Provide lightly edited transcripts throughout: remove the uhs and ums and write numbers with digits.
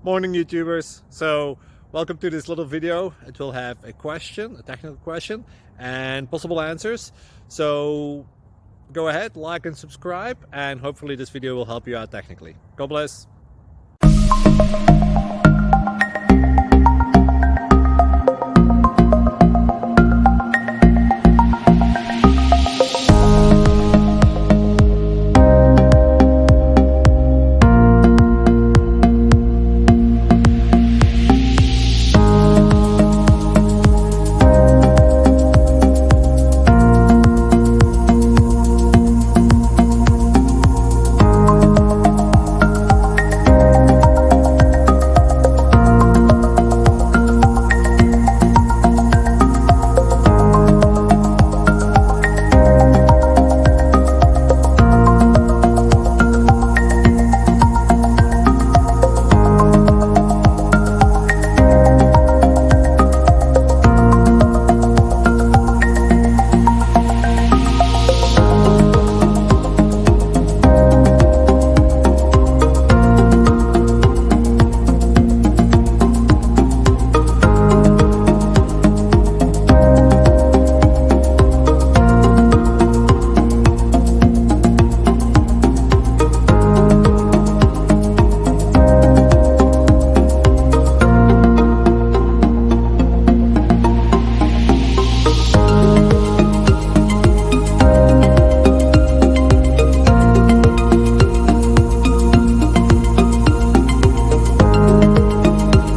Morning YouTubers. So welcome to this little video. It will have a question, a technical question, and possible answers. So go ahead, like and subscribe, and hopefully this video will help you out technically. God bless.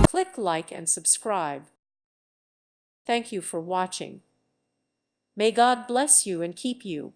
Click like and subscribe. Thank you for watching. May God bless you and keep you.